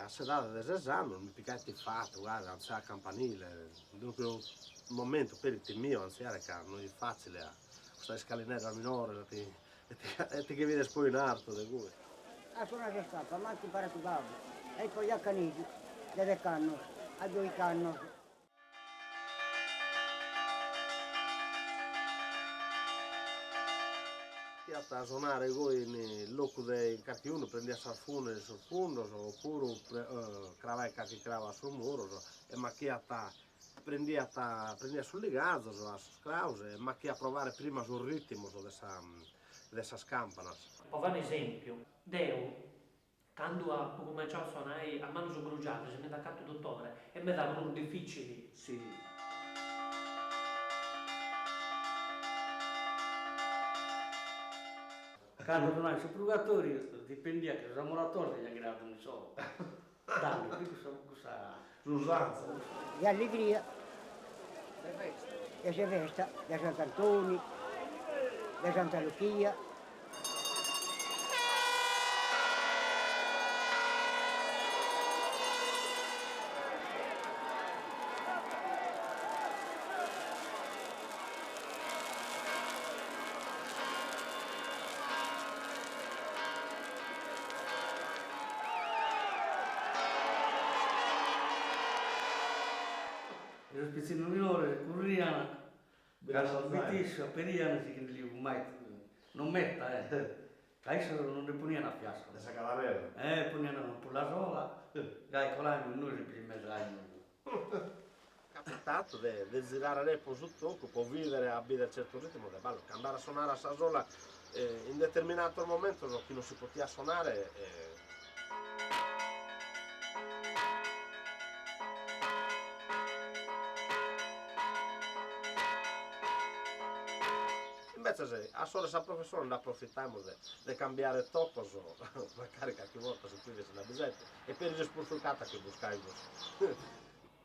a sedata dell'esame, mi piccati fatto, guarda, non c'è campanile, dunque un momento per il mio, anzi era che non è facile, questa scalinera minore, e ti che vede poi in arto, di cui. A suonare scappa, ma ti pare tu babbo, e poi a canigi, deve canno, a due canno. A suonare voi nel loco dei cacchiuno, prendi a sarfune sul fondo, oppure cravai cacchi crava sul muro, e macchiata, prendi sul ligazzo, a scrause, e macchia a provare prima sul ritmo dessa scampanas. Per fare un esempio, Deo, quando ha cominciato a suonare a mano sgrugiate, si mi ha dato dottore, e mi davano difficili. Sì. Quando non hai il purgatorio, dipendia che la moratoria gli aggrava un solo. Danno, cosa? L'usanza. Di allegria, e si festa, di Sant'Antoni, di Santa Lucia. Il spezzino minore, corriano, vitisce, periano, si che lì mai non metta, adesso non ne ponevano a fiasco. Da sacavarello. Ponevano per la sola, dai, con l'anno noi si in mezzo all'anno. Capitato di girare lei su tocco, può vivere a un certo ritmo, è bello, andare a suonare a Sasola in determinato momento chi non si poteva suonare. Invece se a solo sa professore ne approfittiamo di cambiare tocco, magari qualche volta su cui la bisetta, e per il spurfucata che buscaiamo.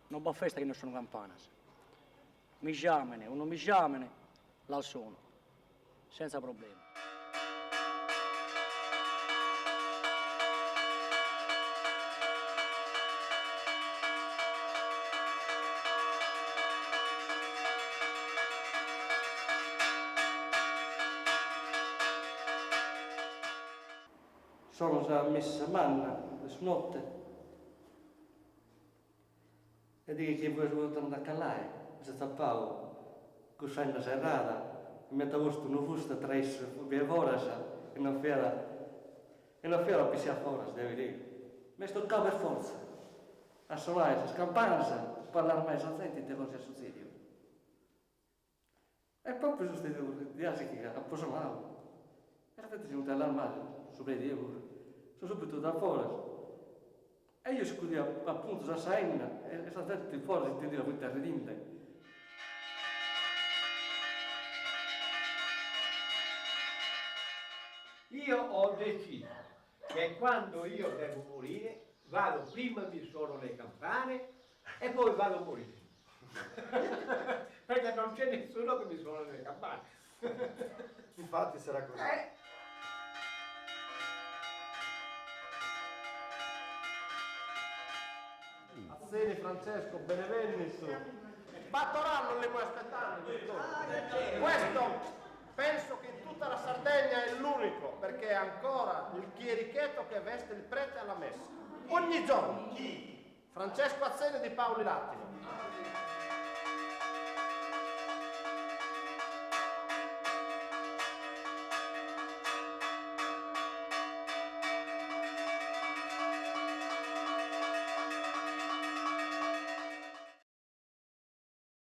Non va festa che non sono campanas. Mi chiamano, uno mi chiamano, la suono, senza problemi. Sono già messa manna, le snotte. E dico che vuoi tornare a calare, se tappavo, con una serrata, e metto questo un fusto tra le ore, e non fera piscia fuori, devi dire. Mi sto qua per forza, a suonare, scampanza, parlare mai senti di cosa succede. E proprio succede di oggi che ha posto male. E la gente si è venuta allarmata, sopra di ore. Sono subito da fuori. E io scudiamo appunto la saina e sono stati fuori di dire molto redinte. Io ho deciso che quando io devo morire vado prima mi suono le campane e poi vado a morire. Perché non c'è nessuno che mi suona le campane. Infatti sarà così. Azzeni Francesco, Benevennis. Battoranno non li puoi aspettare, questo penso che in tutta la Sardegna è l'unico, perché è ancora il chierichetto che veste il prete alla messa. Ogni giorno. Francesco Azzeni di Paoli Lattimo.